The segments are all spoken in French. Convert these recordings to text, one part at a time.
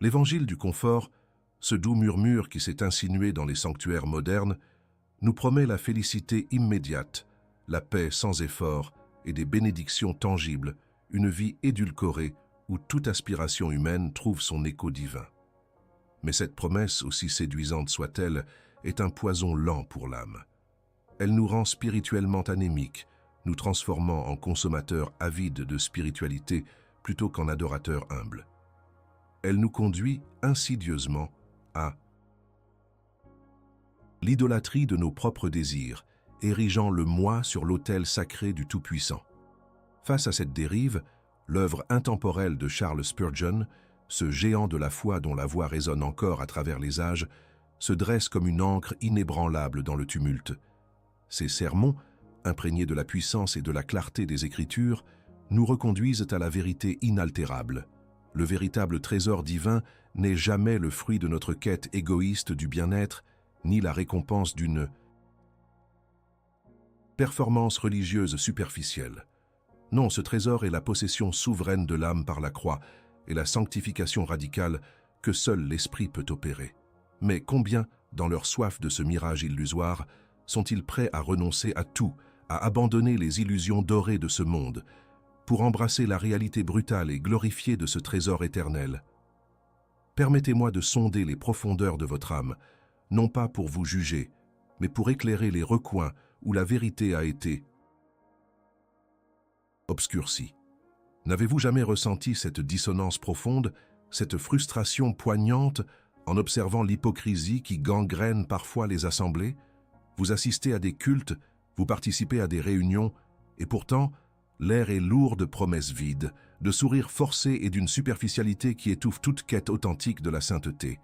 L'évangile du confort, ce doux murmure qui s'est insinué dans les sanctuaires modernes, nous promet la félicité immédiate, la paix sans effort et des bénédictions tangibles, une vie édulcorée où toute aspiration humaine trouve son écho divin. Mais cette promesse, aussi séduisante soit-elle, est un poison lent pour l'âme. Elle nous rend spirituellement anémiques, nous transformant en consommateurs avides de spiritualité plutôt qu'en adorateurs humbles. Elle nous conduit insidieusement à l'idolâtrie de nos propres désirs, érigeant le moi sur l'autel sacré du Tout-Puissant. Face à cette dérive, l'œuvre intemporelle de Charles Spurgeon, ce géant de la foi dont la voix résonne encore à travers les âges, se dresse comme une ancre inébranlable dans le tumulte. Ses sermons, imprégnés de la puissance et de la clarté des Écritures, nous reconduisent à la vérité inaltérable. Le véritable trésor divin n'est jamais le fruit de notre quête égoïste du bien-être, ni la récompense d'une performance religieuse superficielle. Non, ce trésor est la possession souveraine de l'âme par la croix et la sanctification radicale que seul l'Esprit peut opérer. Mais combien, dans leur soif de ce mirage illusoire, sont-ils prêts à renoncer à tout, à abandonner les illusions dorées de ce monde, pour embrasser la réalité brutale et glorifiée de ce trésor éternel? Permettez-moi de sonder les profondeurs de votre âme, non pas pour vous juger, mais pour éclairer les recoins où la vérité a été obscurcie. N'avez-vous jamais ressenti cette dissonance profonde, cette frustration poignante en observant l'hypocrisie qui gangrène parfois les assemblées? Vous assistez à des cultes, vous participez à des réunions, et pourtant, l'air est lourd de promesses vides, de sourires forcés et d'une superficialité qui étouffe toute quête authentique de la sainteté.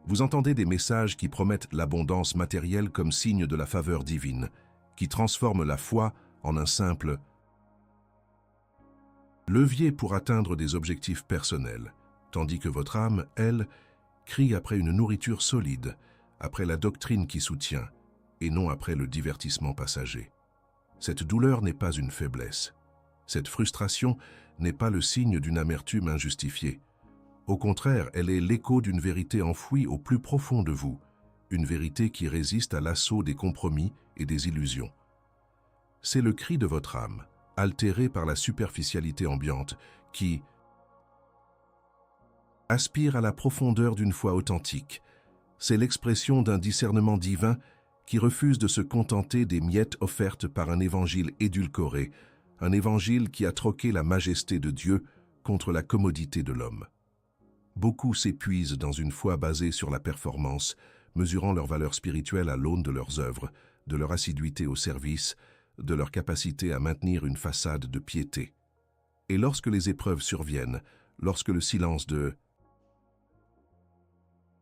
Vous entendez des messages qui promettent l'abondance matérielle comme signe de la faveur divine, qui transforment la foi en un simple levier pour atteindre des objectifs personnels, tandis que votre âme, elle, crie après une nourriture solide, après la doctrine qui soutient, et non après le divertissement passager. Cette douleur n'est pas une faiblesse. Cette frustration n'est pas le signe d'une amertume injustifiée. Au contraire, elle est l'écho d'une vérité enfouie au plus profond de vous, une vérité qui résiste à l'assaut des compromis et des illusions. C'est le cri de votre âme, altéré par la superficialité ambiante, qui aspire à la profondeur d'une foi authentique. C'est l'expression d'un discernement divin qui refuse de se contenter des miettes offertes par un évangile édulcoré, un évangile qui a troqué la majesté de Dieu contre la commodité de l'homme. Beaucoup s'épuisent dans une foi basée sur la performance, mesurant leur valeur spirituelle à l'aune de leurs œuvres, de leur assiduité au service, de leur capacité à maintenir une façade de piété. Et lorsque les épreuves surviennent, lorsque le silence de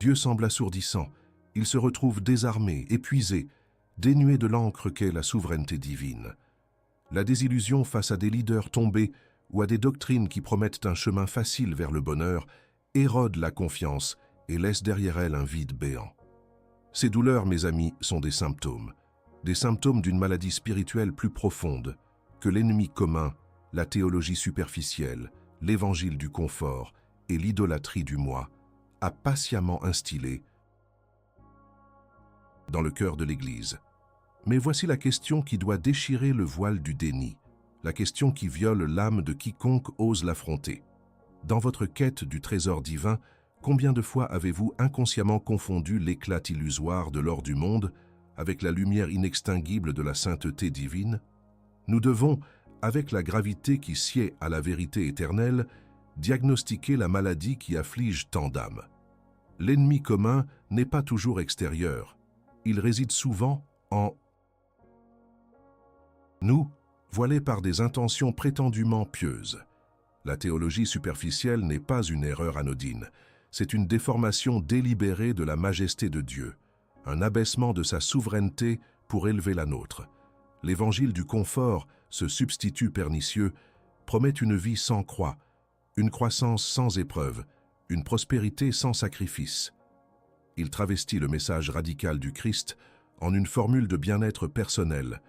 Dieu semble assourdissant, ils se retrouvent désarmés, épuisés, dénués de l'encre qu'est la souveraineté divine. La désillusion face à des leaders tombés ou à des doctrines qui promettent un chemin facile vers le bonheur érode la confiance et laisse derrière elle un vide béant. Ces douleurs, mes amis, sont des symptômes d'une maladie spirituelle plus profonde que l'ennemi commun, la théologie superficielle, l'évangile du confort et l'idolâtrie du moi, a patiemment instillé dans le cœur de l'Église. Mais voici la question qui doit déchirer le voile du déni, la question qui viole l'âme de quiconque ose l'affronter. Dans votre quête du trésor divin, combien de fois avez-vous inconsciemment confondu l'éclat illusoire de l'or du monde avec la lumière inextinguible de la sainteté divine? Nous devons, avec la gravité qui sied à la vérité éternelle, diagnostiquer la maladie qui afflige tant d'âmes. L'ennemi commun n'est pas toujours extérieur. Il réside souvent en nous, voilés par des intentions prétendument pieuses. La théologie superficielle n'est pas une erreur anodine. C'est une déformation délibérée de la majesté de Dieu, un abaissement de sa souveraineté pour élever la nôtre. L'évangile du confort, ce substitut pernicieux, promet une vie sans croix, une croissance sans épreuve, une prospérité sans sacrifice. Il travestit le message radical du Christ en une formule de bien-être personnel,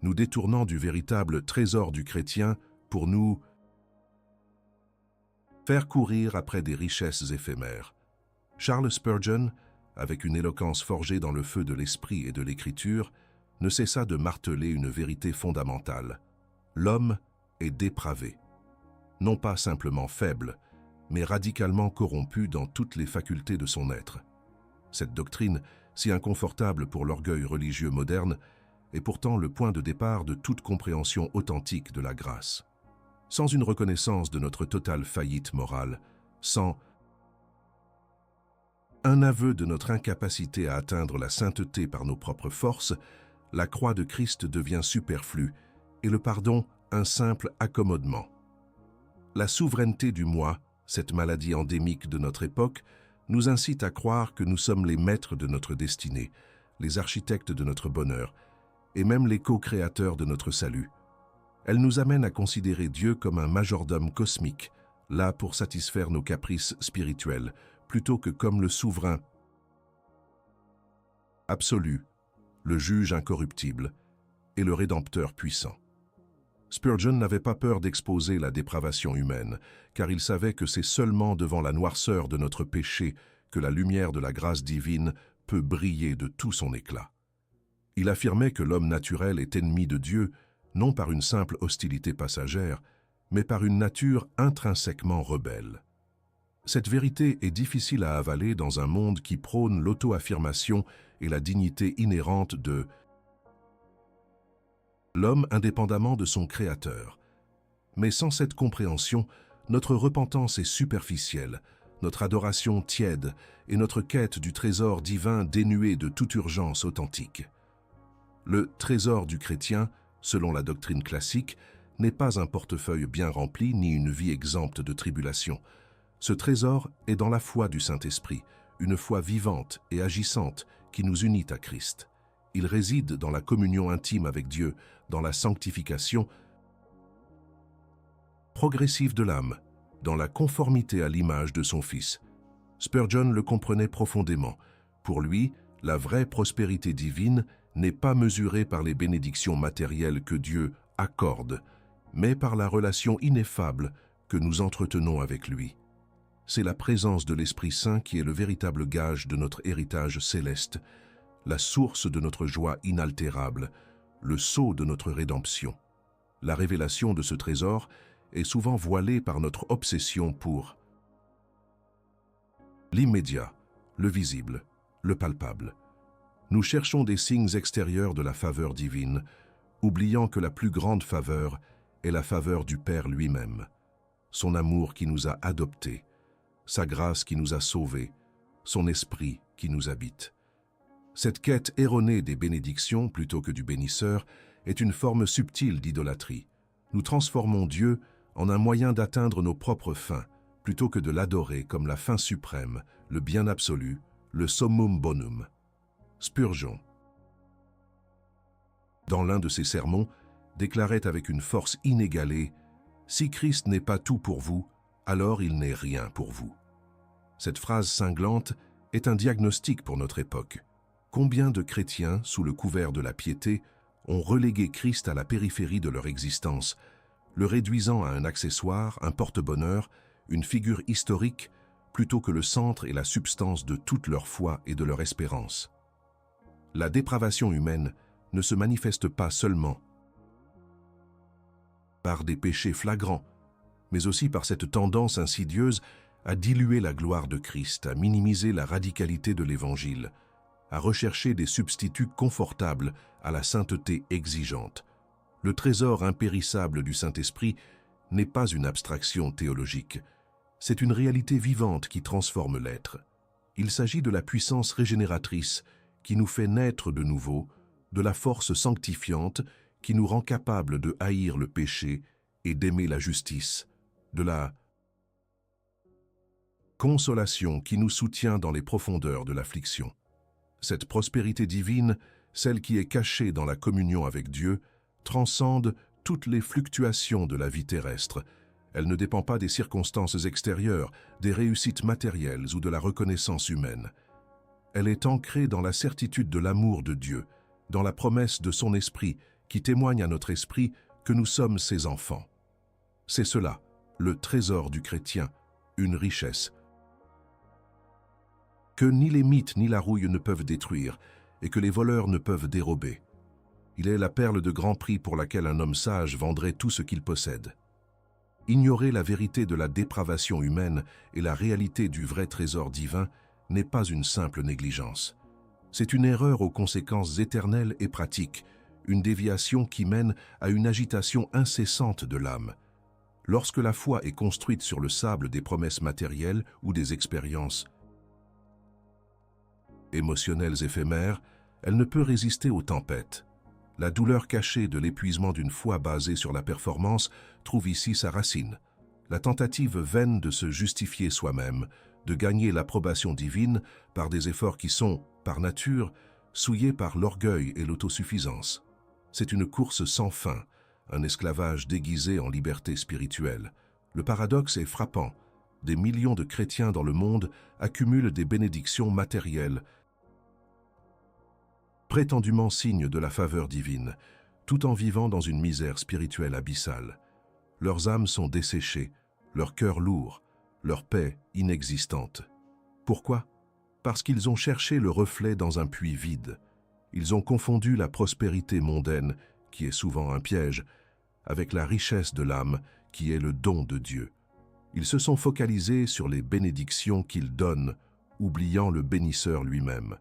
nous détournant du véritable trésor du chrétien pour nous faire courir après des richesses éphémères. Charles Spurgeon, avec une éloquence forgée dans le feu de l'esprit et de l'écriture, ne cessa de marteler une vérité fondamentale. L'homme est dépravé. Non pas simplement faible, mais radicalement corrompu dans toutes les facultés de son être. Cette doctrine, si inconfortable pour l'orgueil religieux moderne, est pourtant le point de départ de toute compréhension authentique de la grâce. Sans une reconnaissance de notre totale faillite morale, sans un aveu de notre incapacité à atteindre la sainteté par nos propres forces, la croix de Christ devient superflue et le pardon un simple accommodement. La souveraineté du moi, cette maladie endémique de notre époque, nous incite à croire que nous sommes les maîtres de notre destinée, les architectes de notre bonheur, et même les co-créateurs de notre salut. Elle nous amène à considérer Dieu comme un majordome cosmique, là pour satisfaire nos caprices spirituels, plutôt que comme le souverain absolu, le juge incorruptible et le rédempteur puissant. Spurgeon n'avait pas peur d'exposer la dépravation humaine, car il savait que c'est seulement devant la noirceur de notre péché que la lumière de la grâce divine peut briller de tout son éclat. Il affirmait que l'homme naturel est ennemi de Dieu, non par une simple hostilité passagère, mais par une nature intrinsèquement rebelle. Cette vérité est difficile à avaler dans un monde qui prône l'auto-affirmation et la dignité inhérente de l'homme indépendamment de son Créateur. Mais sans cette compréhension, notre repentance est superficielle, notre adoration tiède et notre quête du trésor divin dénuée de toute urgence authentique. Le trésor du chrétien, selon la doctrine classique, n'est pas un portefeuille bien rempli ni une vie exempte de tribulations. Ce trésor est dans la foi du Saint-Esprit, une foi vivante et agissante qui nous unit à Christ. Il réside dans la communion intime avec Dieu, dans la sanctification progressive de l'âme, dans la conformité à l'image de son Fils. Spurgeon le comprenait profondément. Pour lui, la vraie prospérité divine n'est pas mesurée par les bénédictions matérielles que Dieu accorde, mais par la relation ineffable que nous entretenons avec lui. C'est la présence de l'Esprit Saint qui est le véritable gage de notre héritage céleste, la source de notre joie inaltérable, le sceau de notre rédemption. La révélation de ce trésor est souvent voilée par notre obsession pour l'immédiat, le visible, le palpable. Nous cherchons des signes extérieurs de la faveur divine, oubliant que la plus grande faveur est la faveur du Père lui-même, son amour qui nous a adoptés, sa grâce qui nous a sauvés, son esprit qui nous habite. Cette quête erronée des bénédictions plutôt que du bénisseur est une forme subtile d'idolâtrie. Nous transformons Dieu en un moyen d'atteindre nos propres fins, plutôt que de l'adorer comme la fin suprême, le bien absolu, le summum bonum. Spurgeon, dans l'un de ses sermons, déclarait avec une force inégalée « Si Christ n'est pas tout pour vous, alors il n'est rien pour vous ». Cette phrase cinglante est un diagnostic pour notre époque. Combien de chrétiens, sous le couvert de la piété, ont relégué Christ à la périphérie de leur existence, le réduisant à un accessoire, un porte-bonheur, une figure historique, plutôt que le centre et la substance de toute leur foi et de leur espérance. La dépravation humaine ne se manifeste pas seulement par des péchés flagrants, mais aussi par cette tendance insidieuse à diluer la gloire de Christ, à minimiser la radicalité de l'Évangile, à rechercher des substituts confortables à la sainteté exigeante. Le trésor impérissable du Saint-Esprit n'est pas une abstraction théologique, c'est une réalité vivante qui transforme l'être. Il s'agit de la puissance régénératrice qui nous fait naître de nouveau, de la force sanctifiante qui nous rend capables de haïr le péché et d'aimer la justice, de la consolation qui nous soutient dans les profondeurs de l'affliction. Cette prospérité divine, celle qui est cachée dans la communion avec Dieu, transcende toutes les fluctuations de la vie terrestre. Elle ne dépend pas des circonstances extérieures, des réussites matérielles ou de la reconnaissance humaine. Elle est ancrée dans la certitude de l'amour de Dieu, dans la promesse de son esprit qui témoigne à notre esprit que nous sommes ses enfants. C'est cela, le trésor du chrétien, une richesse que ni les mythes ni la rouille ne peuvent détruire et que les voleurs ne peuvent dérober. Il est la perle de grand prix pour laquelle un homme sage vendrait tout ce qu'il possède. Ignorer la vérité de la dépravation humaine et la réalité du vrai trésor divin n'est pas une simple négligence. C'est une erreur aux conséquences éternelles et pratiques, une déviation qui mène à une agitation incessante de l'âme. Lorsque la foi est construite sur le sable des promesses matérielles ou des expériences émotionnelles éphémères, elle ne peut résister aux tempêtes. La douleur cachée de l'épuisement d'une foi basée sur la performance trouve ici sa racine. La tentative vaine de se justifier soi-même, de gagner l'approbation divine par des efforts qui sont, par nature, souillés par l'orgueil et l'autosuffisance. C'est une course sans fin, un esclavage déguisé en liberté spirituelle. Le paradoxe est frappant. Des millions de chrétiens dans le monde accumulent des bénédictions matérielles, prétendument signe de la faveur divine, tout en vivant dans une misère spirituelle abyssale. Leurs âmes sont desséchées, leur cœur lourd, leur paix inexistante. Pourquoi? Parce qu'ils ont cherché le reflet dans un puits vide. Ils ont confondu la prospérité mondaine, qui est souvent un piège, avec la richesse de l'âme, qui est le don de Dieu. Ils se sont focalisés sur les bénédictions qu'il donne, oubliant le bénisseur lui-même.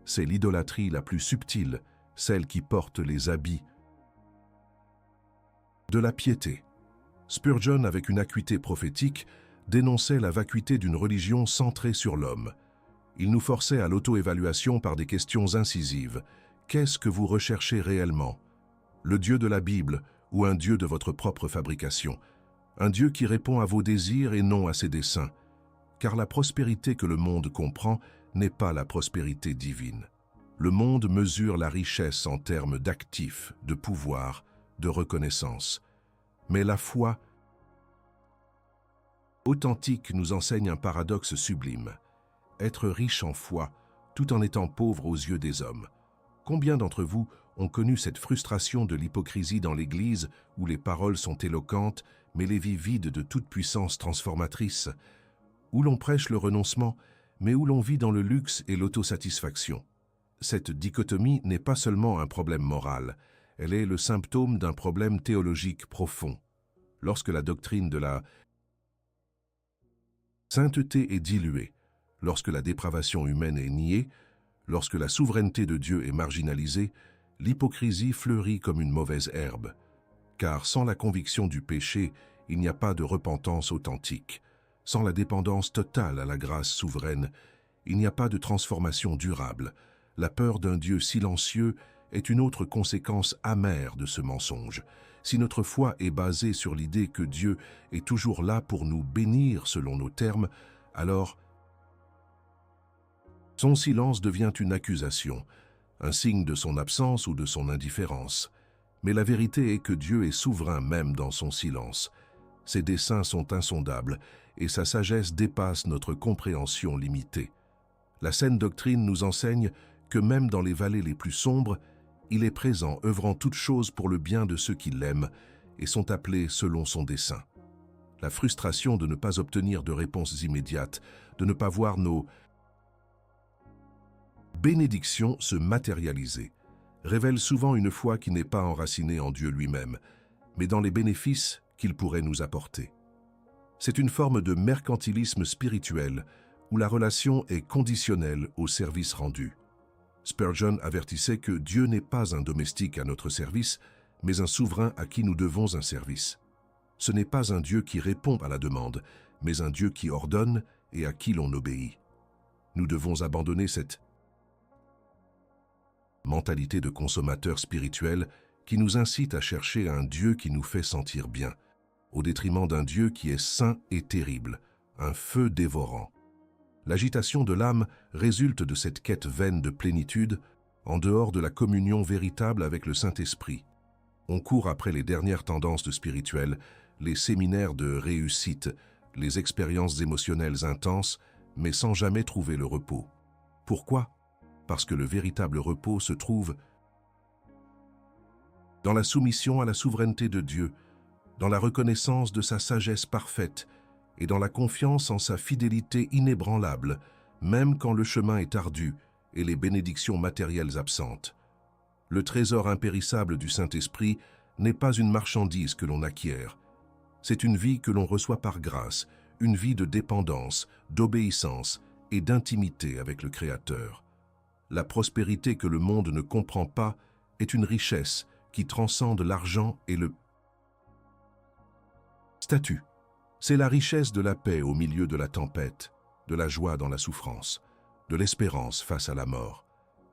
C'est l'idolâtrie la plus subtile, celle qui porte les habits de la piété. Spurgeon, avec une acuité prophétique, dénonçait la vacuité d'une religion centrée sur l'homme. Il nous forçait à l'auto-évaluation par des questions incisives. Qu'est-ce que vous recherchez réellement? Le Dieu de la Bible ou un Dieu de votre propre fabrication? Un Dieu qui répond à vos désirs et non à ses desseins. Car la prospérité que le monde comprend n'est pas la prospérité divine. Le monde mesure la richesse en termes d'actifs, de pouvoir, de reconnaissance. Mais la foi authentique nous enseigne un paradoxe sublime. Être riche en foi, tout en étant pauvre aux yeux des hommes. Combien d'entre vous ont connu cette frustration de l'hypocrisie dans l'Église où les paroles sont éloquentes, mais les vies vides de toute puissance transformatrice, où l'on prêche le renoncement, mais où l'on vit dans le luxe et l'autosatisfaction? Cette dichotomie n'est pas seulement un problème moral, elle est le symptôme d'un problème théologique profond. Lorsque la doctrine de la sainteté est diluée, lorsque la dépravation humaine est niée, lorsque la souveraineté de Dieu est marginalisée, l'hypocrisie fleurit comme une mauvaise herbe. Car sans la conviction du péché, il n'y a pas de repentance authentique. Sans la dépendance totale à la grâce souveraine, il n'y a pas de transformation durable. La peur d'un Dieu silencieux est une autre conséquence amère de ce mensonge. Si notre foi est basée sur l'idée que Dieu est toujours là pour nous bénir selon nos termes, alors son silence devient une accusation, un signe de son absence ou de son indifférence. Mais la vérité est que Dieu est souverain même dans son silence. Ses desseins sont insondables et sa sagesse dépasse notre compréhension limitée. La saine doctrine nous enseigne que même dans les vallées les plus sombres, il est présent, œuvrant toutes choses pour le bien de ceux qui l'aiment et sont appelés selon son dessein. La frustration de ne pas obtenir de réponses immédiates, de ne pas voir nos bénédictions se matérialiser, révèle souvent une foi qui n'est pas enracinée en Dieu lui-même, mais dans les bénéfices qu'il pourrait nous apporter. C'est une forme de mercantilisme spirituel où la relation est conditionnelle au service rendu. Spurgeon avertissait que Dieu n'est pas un domestique à notre service, mais un souverain à qui nous devons un service. Ce n'est pas un Dieu qui répond à la demande, mais un Dieu qui ordonne et à qui l'on obéit. Nous devons abandonner cette mentalité de consommateur spirituel qui nous incite à chercher un Dieu qui nous fait sentir bien, au détriment d'un Dieu qui est saint et terrible, un feu dévorant. L'agitation de l'âme résulte de cette quête vaine de plénitude, en dehors de la communion véritable avec le Saint-Esprit. On court après les dernières tendances de spirituel, les séminaires de réussite, les expériences émotionnelles intenses, mais sans jamais trouver le repos. Pourquoi? Parce que le véritable repos se trouve dans la soumission à la souveraineté de Dieu, dans la reconnaissance de sa sagesse parfaite et dans la confiance en sa fidélité inébranlable, même quand le chemin est ardu et les bénédictions matérielles absentes. Le trésor impérissable du Saint-Esprit n'est pas une marchandise que l'on acquiert. C'est une vie que l'on reçoit par grâce, une vie de dépendance, d'obéissance et d'intimité avec le Créateur. La prospérité que le monde ne comprend pas est une richesse qui transcende l'argent et le statut. C'est la richesse de la paix au milieu de la tempête, de la joie dans la souffrance, de l'espérance face à la mort.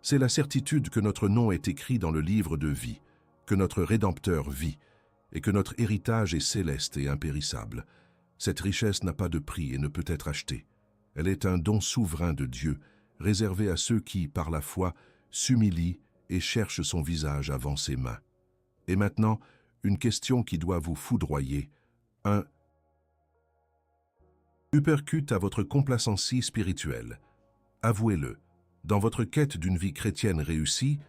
C'est la certitude que notre nom est écrit dans le livre de vie, que notre Rédempteur vit et que notre héritage est céleste et impérissable. Cette richesse n'a pas de prix et ne peut être achetée. Elle est un don souverain de Dieu, réservé à ceux qui, par la foi, s'humilient et cherchent son visage avant ses mains. Et maintenant, une question qui doit vous foudroyer. Un uppercut à votre complacencie spirituelle. Avouez-le, dans votre quête d'une vie chrétienne réussie,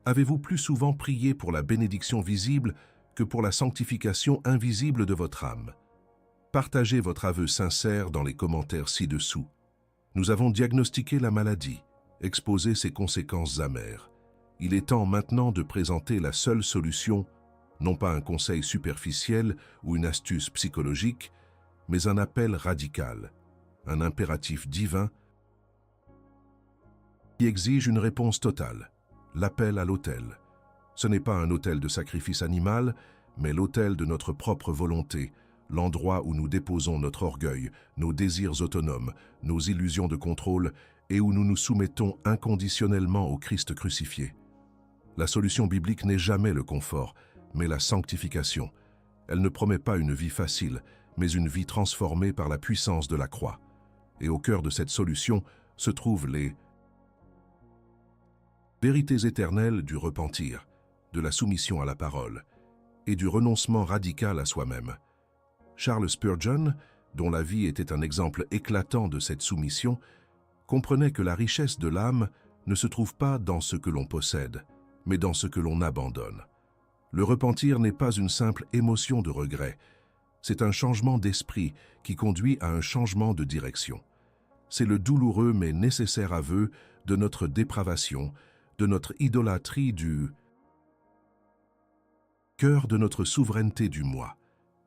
avez-vous plus souvent prié pour la bénédiction visible que pour la sanctification invisible de votre âme? Partagez votre aveu sincère dans les commentaires ci-dessous. Nous avons diagnostiqué la maladie, exposé ses conséquences amères. Il est temps maintenant de présenter la seule solution, non pas un conseil superficiel ou une astuce psychologique, mais un appel radical, un impératif divin qui exige une réponse totale, l'appel à l'autel. Ce n'est pas un autel de sacrifice animal, mais l'autel de notre propre volonté, l'endroit où nous déposons notre orgueil, nos désirs autonomes, nos illusions de contrôle et où nous nous soumettons inconditionnellement au Christ crucifié. La solution biblique n'est jamais le confort, mais la sanctification. Elle ne promet pas une vie facile, mais une vie transformée par la puissance de la croix. Et au cœur de cette solution se trouvent les vérités éternelles du repentir, de la soumission à la parole et du renoncement radical à soi-même. Charles Spurgeon, dont la vie était un exemple éclatant de cette soumission, comprenait que la richesse de l'âme ne se trouve pas dans ce que l'on possède, mais dans ce que l'on abandonne. Le repentir n'est pas une simple émotion de regret, c'est un changement d'esprit qui conduit à un changement de direction. C'est le douloureux mais nécessaire aveu de notre dépravation, de notre idolâtrie du cœur de notre souveraineté du moi.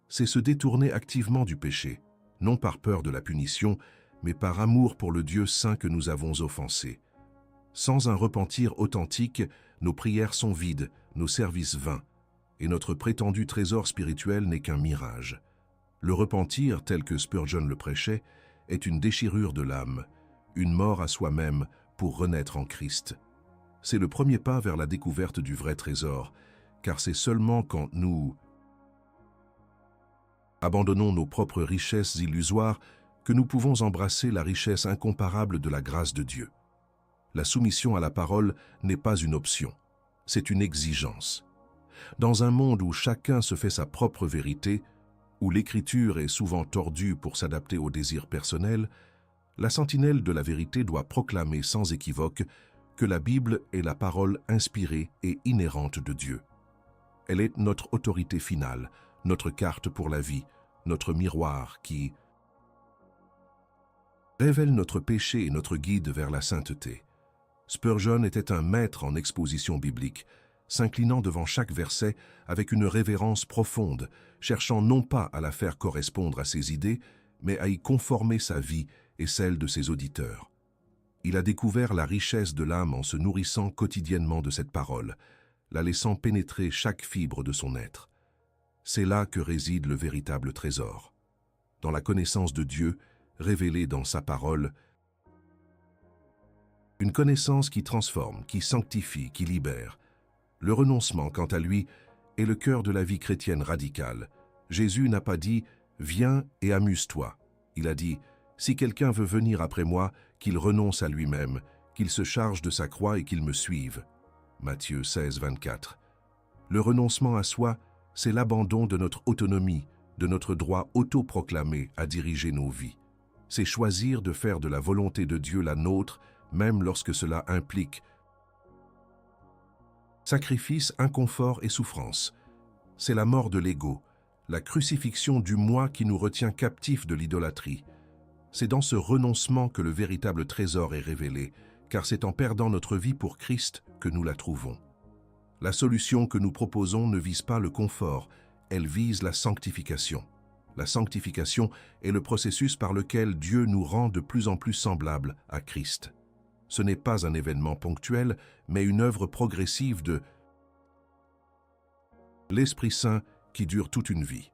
C'est se détourner activement du péché, non par peur de la punition, mais par amour pour le Dieu saint que nous avons offensé. Sans un repentir authentique, nos prières sont vides, nos services vains, et notre prétendu trésor spirituel n'est qu'un mirage. Le repentir, tel que Spurgeon le prêchait, est une déchirure de l'âme, une mort à soi-même pour renaître en Christ. C'est le premier pas vers la découverte du vrai trésor, car c'est seulement quand nous abandonnons nos propres richesses illusoires que nous pouvons embrasser la richesse incomparable de la grâce de Dieu. La soumission à la parole n'est pas une option, c'est une exigence. Dans un monde où chacun se fait sa propre vérité, où l'écriture est souvent tordue pour s'adapter aux désirs personnels, la sentinelle de la vérité doit proclamer sans équivoque que la Bible est la parole inspirée et inhérente de Dieu. Elle est notre autorité finale, notre carte pour la vie, notre miroir qui révèle notre péché et notre guide vers la sainteté. Spurgeon était un maître en exposition biblique, s'inclinant devant chaque verset avec une révérence profonde, cherchant non pas à la faire correspondre à ses idées, mais à y conformer sa vie et celle de ses auditeurs. Il a découvert la richesse de l'âme en se nourrissant quotidiennement de cette parole, la laissant pénétrer chaque fibre de son être. C'est là que réside le véritable trésor. Dans la connaissance de Dieu, révélée dans sa parole, une connaissance qui transforme, qui sanctifie, qui libère. Le renoncement, quant à lui, est le cœur de la vie chrétienne radicale. Jésus n'a pas dit « Viens et amuse-toi ». Il a dit « Si quelqu'un veut venir après moi, qu'il renonce à lui-même, qu'il se charge de sa croix et qu'il me suive. » Matthieu 16, 24. Le renoncement à soi, c'est l'abandon de notre autonomie, de notre droit autoproclamé à diriger nos vies. C'est choisir de faire de la volonté de Dieu la nôtre, même lorsque cela implique sacrifice, inconfort et souffrance. C'est la mort de l'ego, la crucifixion du moi qui nous retient captifs de l'idolâtrie. C'est dans ce renoncement que le véritable trésor est révélé, car c'est en perdant notre vie pour Christ que nous la trouvons. La solution que nous proposons ne vise pas le confort, elle vise la sanctification. La sanctification est le processus par lequel Dieu nous rend de plus en plus semblables à Christ. Ce n'est pas un événement ponctuel, mais une œuvre progressive de l'Esprit Saint qui dure toute une vie.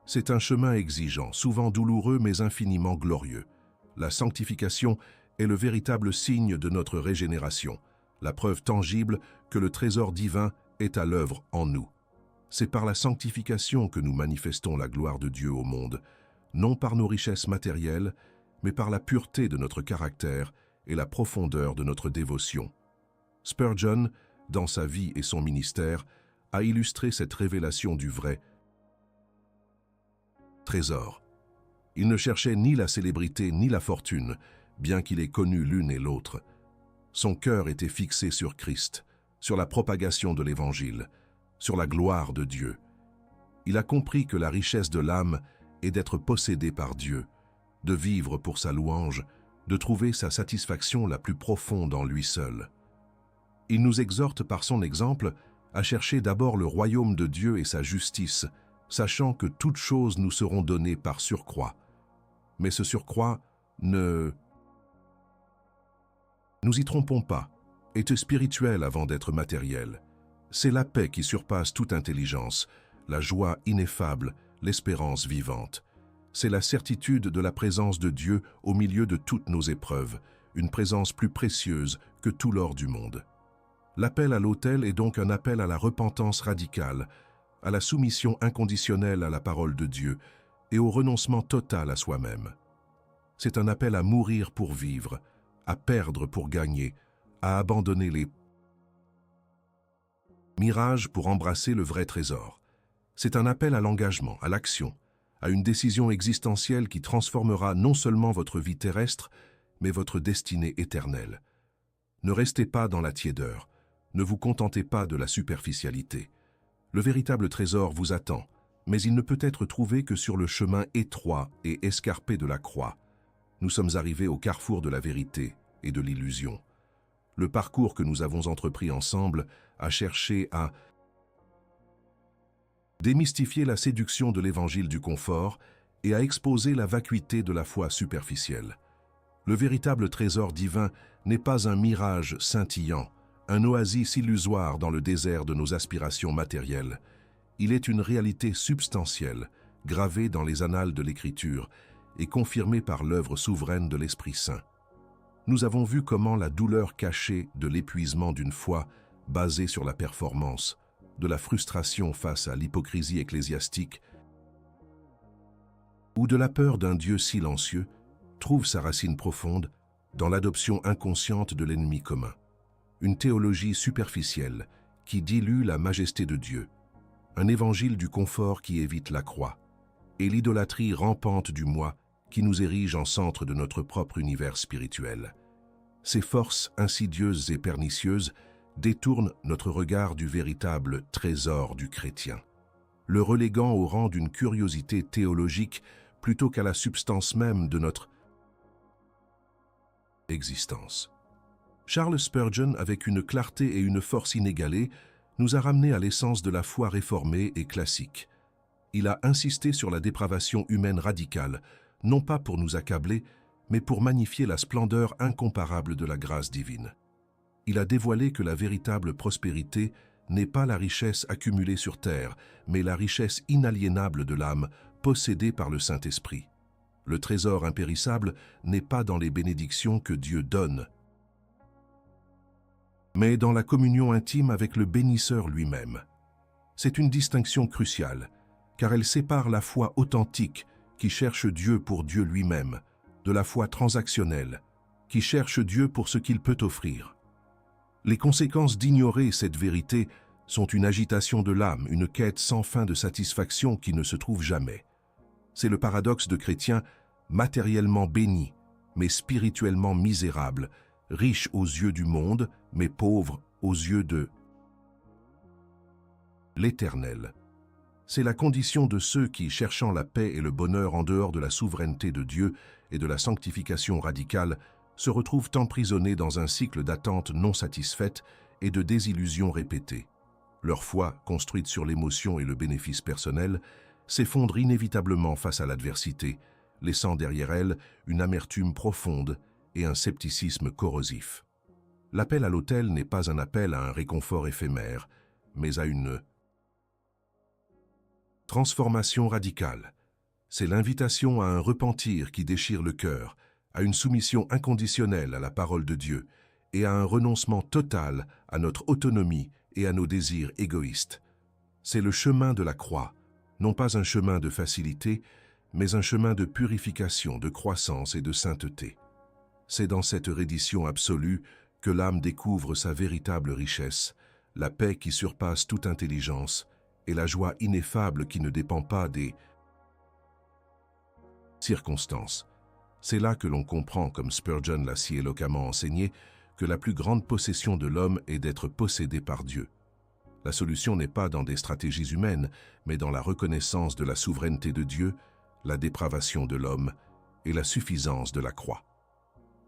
C'est un chemin exigeant, souvent douloureux mais infiniment glorieux. La sanctification est le véritable signe de notre régénération, la preuve tangible que le trésor divin est à l'œuvre en nous. C'est par la sanctification que nous manifestons la gloire de Dieu au monde, non par nos richesses matérielles, mais par la pureté de notre caractère et la profondeur de notre dévotion. Spurgeon, dans sa vie et son ministère, a illustré cette révélation du vrai trésor. Il ne cherchait ni la célébrité ni la fortune, bien qu'il ait connu l'une et l'autre. Son cœur était fixé sur Christ, sur la propagation de l'Évangile, sur la gloire de Dieu. Il a compris que la richesse de l'âme est d'être possédé par Dieu, de vivre pour sa louange, de trouver sa satisfaction la plus profonde en lui seul. Il nous exhorte par son exemple à chercher d'abord le royaume de Dieu et sa justice, sachant que toutes choses nous seront données par surcroît. Mais ce surcroît ne nous y trompons pas, est spirituel avant d'être matériel. C'est la paix qui surpasse toute intelligence, la joie ineffable, l'espérance vivante. C'est la certitude de la présence de Dieu au milieu de toutes nos épreuves, une présence plus précieuse que tout l'or du monde. L'appel à l'autel est donc un appel à la repentance radicale, à la soumission inconditionnelle à la parole de Dieu et au renoncement total à soi-même. C'est un appel à mourir pour vivre, à perdre pour gagner, à abandonner les mirages pour embrasser le vrai trésor. C'est un appel à l'engagement, à l'action, à une décision existentielle qui transformera non seulement votre vie terrestre, mais votre destinée éternelle. Ne restez pas dans la tiédeur, ne vous contentez pas de la superficialité. Le véritable trésor vous attend, mais il ne peut être trouvé que sur le chemin étroit et escarpé de la croix. Nous sommes arrivés au carrefour de la vérité et de l'illusion. Le parcours que nous avons entrepris ensemble a cherché à démystifier la séduction de l'évangile du confort et à exposer la vacuité de la foi superficielle. Le véritable trésor divin n'est pas un mirage scintillant, un oasis illusoire dans le désert de nos aspirations matérielles. Il est une réalité substantielle, gravée dans les annales de l'Écriture et confirmée par l'œuvre souveraine de l'Esprit Saint. Nous avons vu comment la douleur cachée de l'épuisement d'une foi basée sur la performance, de la frustration face à l'hypocrisie ecclésiastique ou de la peur d'un Dieu silencieux trouve sa racine profonde dans l'adoption inconsciente de l'ennemi commun. Une théologie superficielle qui dilue la majesté de Dieu, un évangile du confort qui évite la croix, et l'idolâtrie rampante du moi qui nous érige en centre de notre propre univers spirituel. Ces forces insidieuses et pernicieuses détournent notre regard du véritable trésor du chrétien, le reléguant au rang d'une curiosité théologique plutôt qu'à la substance même de notre existence. Charles Spurgeon, avec une clarté et une force inégalées, nous a ramenés à l'essence de la foi réformée et classique. Il a insisté sur la dépravation humaine radicale, non pas pour nous accabler, mais pour magnifier la splendeur incomparable de la grâce divine. Il a dévoilé que la véritable prospérité n'est pas la richesse accumulée sur terre, mais la richesse inaliénable de l'âme, possédée par le Saint-Esprit. Le trésor impérissable n'est pas dans les bénédictions que Dieu donne, mais dans la communion intime avec le bénisseur lui-même. C'est une distinction cruciale, car elle sépare la foi authentique, qui cherche Dieu pour Dieu lui-même, de la foi transactionnelle, qui cherche Dieu pour ce qu'il peut offrir. Les conséquences d'ignorer cette vérité sont une agitation de l'âme, une quête sans fin de satisfaction qui ne se trouve jamais. C'est le paradoxe de chrétiens matériellement bénis, mais spirituellement misérables, riches aux yeux du monde, mais pauvres aux yeux de l'Éternel. C'est la condition de ceux qui, cherchant la paix et le bonheur en dehors de la souveraineté de Dieu et de la sanctification radicale, se retrouvent emprisonnés dans un cycle d'attente non satisfaite et de désillusions répétées. Leur foi, construite sur l'émotion et le bénéfice personnel, s'effondre inévitablement face à l'adversité, laissant derrière elle une amertume profonde et un scepticisme corrosif. L'appel à l'autel n'est pas un appel à un réconfort éphémère, mais à une transformation radicale. C'est l'invitation à un repentir qui déchire le cœur, à une soumission inconditionnelle à la parole de Dieu et à un renoncement total à notre autonomie et à nos désirs égoïstes. C'est le chemin de la croix, non pas un chemin de facilité, mais un chemin de purification, de croissance et de sainteté. C'est dans cette reddition absolue que l'âme découvre sa véritable richesse, la paix qui surpasse toute intelligence et la joie ineffable qui ne dépend pas des circonstances. C'est là que l'on comprend, comme Spurgeon l'a si éloquemment enseigné, que la plus grande possession de l'homme est d'être possédé par Dieu. La solution n'est pas dans des stratégies humaines, mais dans la reconnaissance de la souveraineté de Dieu, la dépravation de l'homme et la suffisance de la croix.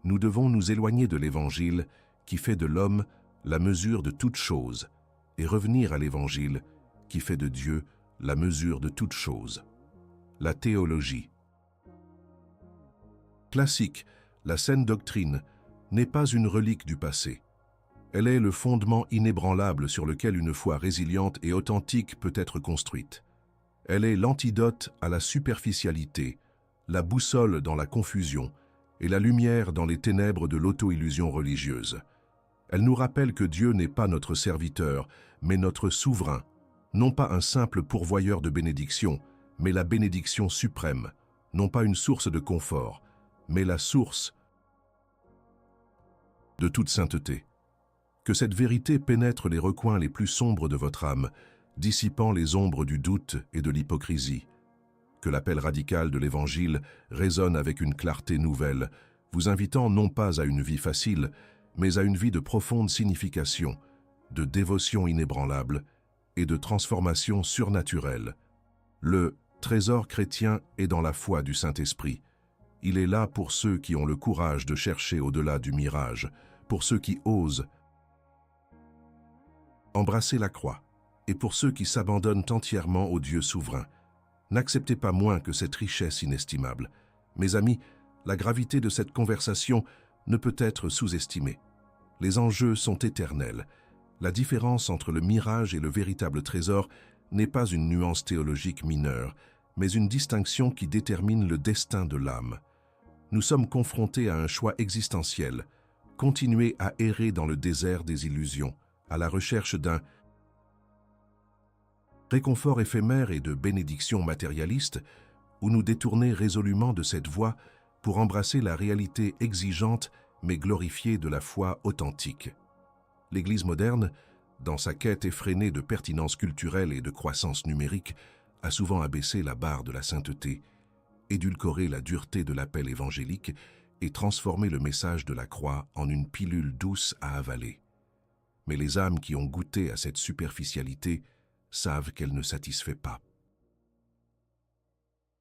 Nous devons nous éloigner de l'Évangile qui fait de l'homme la mesure de toute chose et revenir à l'Évangile qui fait de Dieu la mesure de toute chose. La théologie classique, la saine doctrine, n'est pas une relique du passé. Elle est le fondement inébranlable sur lequel une foi résiliente et authentique peut être construite. Elle est l'antidote à la superficialité, la boussole dans la confusion et la lumière dans les ténèbres de l'auto-illusion religieuse. Elle nous rappelle que Dieu n'est pas notre serviteur, mais notre souverain, non pas un simple pourvoyeur de bénédiction, mais la bénédiction suprême, non pas une source de confort, mais la source de toute sainteté. Que cette vérité pénètre les recoins les plus sombres de votre âme, dissipant les ombres du doute et de l'hypocrisie. Que l'appel radical de l'Évangile résonne avec une clarté nouvelle, vous invitant non pas à une vie facile, mais à une vie de profonde signification, de dévotion inébranlable et de transformation surnaturelle. Le trésor chrétien est dans la foi du Saint-Esprit. Il est là pour ceux qui ont le courage de chercher au-delà du mirage, pour ceux qui osent embrasser la croix, et pour ceux qui s'abandonnent entièrement au Dieu souverain. N'acceptez pas moins que cette richesse inestimable. Mes amis, la gravité de cette conversation ne peut être sous-estimée. Les enjeux sont éternels. La différence entre le mirage et le véritable trésor n'est pas une nuance théologique mineure, mais une distinction qui détermine le destin de l'âme. Nous sommes confrontés à un choix existentiel, continuer à errer dans le désert des illusions, à la recherche d'un réconfort éphémère et de bénédictions matérialistes, ou nous détourner résolument de cette voie pour embrasser la réalité exigeante mais glorifiée de la foi authentique. L'Église moderne, dans sa quête effrénée de pertinence culturelle et de croissance numérique, a souvent abaissé la barre de la sainteté, édulcoré la dureté de l'appel évangélique et transformé le message de la croix en une pilule douce à avaler. Mais les âmes qui ont goûté à cette superficialité savent qu'elle ne satisfait pas.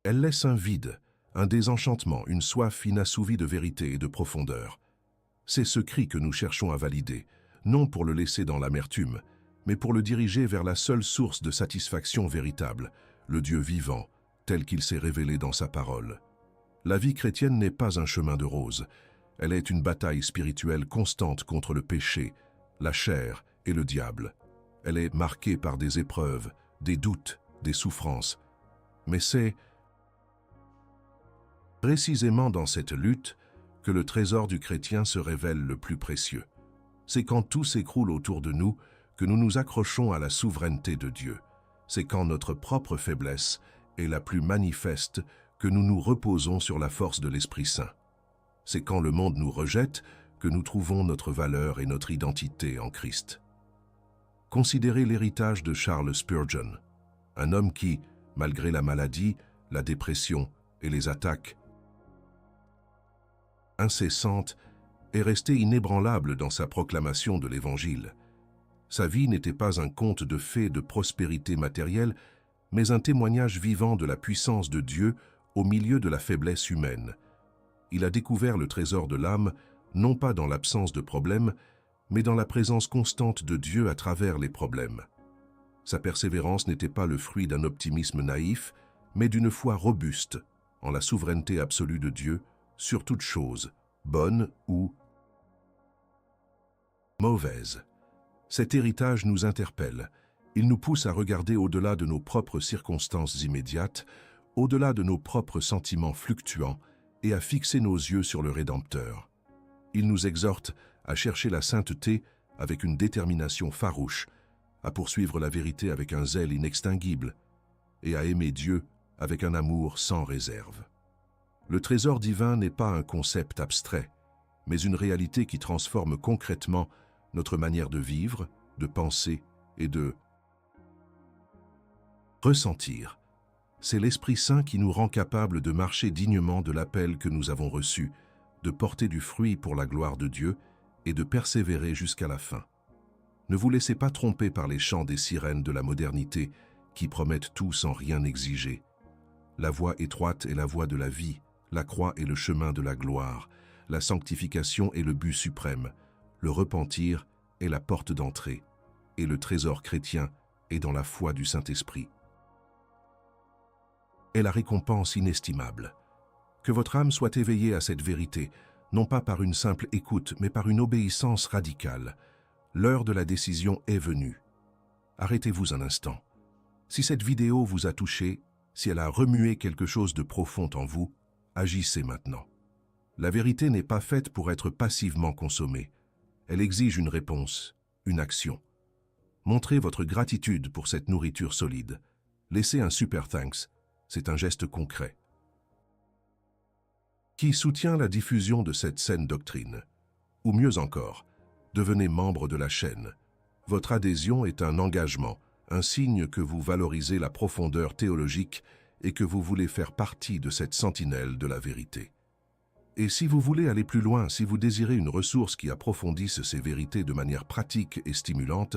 Elle laisse un vide, un désenchantement, une soif inassouvie de vérité et de profondeur. C'est ce cri que nous cherchons à valider, non pour le laisser dans l'amertume, mais pour le diriger vers la seule source de satisfaction véritable, le Dieu vivant, tel qu'il s'est révélé dans sa parole. La vie chrétienne n'est pas un chemin de roses, elle est une bataille spirituelle constante contre le péché, la chair et le diable. Elle est marquée par des épreuves, des doutes, des souffrances. Mais c'est précisément dans cette lutte que le trésor du chrétien se révèle le plus précieux. C'est quand tout s'écroule autour de nous que nous nous accrochons à la souveraineté de Dieu. C'est quand notre propre faiblesse est la plus manifeste que nous nous reposons sur la force de l'Esprit Saint. C'est quand le monde nous rejette que nous trouvons notre valeur et notre identité en Christ. Considérez l'héritage de Charles Spurgeon, un homme qui, malgré la maladie, la dépression et les attaques incessantes, est resté inébranlable dans sa proclamation de l'Évangile. Sa vie n'était pas un conte de fées de prospérité matérielle, mais un témoignage vivant de la puissance de Dieu au milieu de la faiblesse humaine. Il a découvert le trésor de l'âme, non pas dans l'absence de problèmes, mais dans la présence constante de Dieu à travers les problèmes. Sa persévérance n'était pas le fruit d'un optimisme naïf, mais d'une foi robuste en la souveraineté absolue de Dieu sur toute chose, bonne ou mauvaise. Cet héritage nous interpelle. Il nous pousse à regarder au-delà de nos propres circonstances immédiates, au-delà de nos propres sentiments fluctuants et à fixer nos yeux sur le Rédempteur. Il nous exhorte à chercher la sainteté avec une détermination farouche, à poursuivre la vérité avec un zèle inextinguible et à aimer Dieu avec un amour sans réserve. Le trésor divin n'est pas un concept abstrait, mais une réalité qui transforme concrètement notre manière de vivre, de penser et de ressentir. C'est l'Esprit Saint qui nous rend capables de marcher dignement de l'appel que nous avons reçu, de porter du fruit pour la gloire de Dieu et de persévérer jusqu'à la fin. Ne vous laissez pas tromper par les chants des sirènes de la modernité qui promettent tout sans rien exiger. La voie étroite est la voie de la vie, la croix est le chemin de la gloire, la sanctification est le but suprême, le repentir est la porte d'entrée, et le trésor chrétien est dans la foi du Saint-Esprit. Est la récompense inestimable. Que votre âme soit éveillée à cette vérité, non pas par une simple écoute, mais par une obéissance radicale. L'heure de la décision est venue. Arrêtez-vous un instant. Si cette vidéo vous a touché, si elle a remué quelque chose de profond en vous, agissez maintenant. La vérité n'est pas faite pour être passivement consommée. Elle exige une réponse, une action. Montrez votre gratitude pour cette nourriture solide. Laissez un super thanks, c'est un geste concret. Qui soutient la diffusion de cette saine doctrine? Ou mieux encore, devenez membre de la chaîne. Votre adhésion est un engagement, un signe que vous valorisez la profondeur théologique et que vous voulez faire partie de cette sentinelle de la vérité. Et si vous voulez aller plus loin, si vous désirez une ressource qui approfondisse ces vérités de manière pratique et stimulante,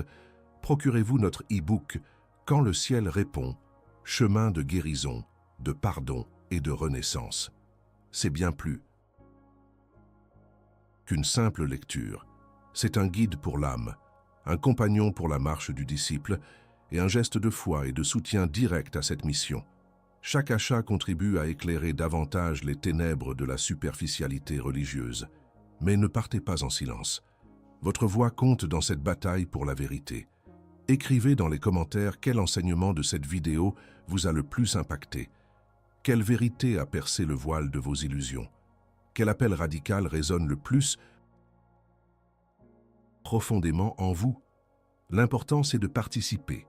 procurez-vous notre e-book « Quand le ciel répond », chemin de guérison, de pardon et de renaissance. C'est bien plus qu'une simple lecture. C'est un guide pour l'âme, un compagnon pour la marche du disciple et un geste de foi et de soutien direct à cette mission. Chaque achat contribue à éclairer davantage les ténèbres de la superficialité religieuse. Mais ne partez pas en silence. Votre voix compte dans cette bataille pour la vérité. Écrivez dans les commentaires quel enseignement de cette vidéo vous a le plus impacté. Quelle vérité a percé le voile de vos illusions? Quel appel radical résonne le plus profondément en vous? L'important, c'est de participer,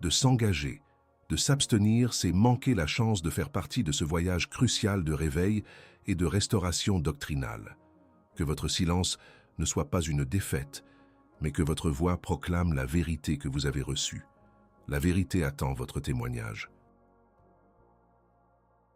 de s'engager. De s'abstenir, c'est manquer la chance de faire partie de ce voyage crucial de réveil et de restauration doctrinale. Que votre silence ne soit pas une défaite, mais que votre voix proclame la vérité que vous avez reçue. La vérité attend votre témoignage.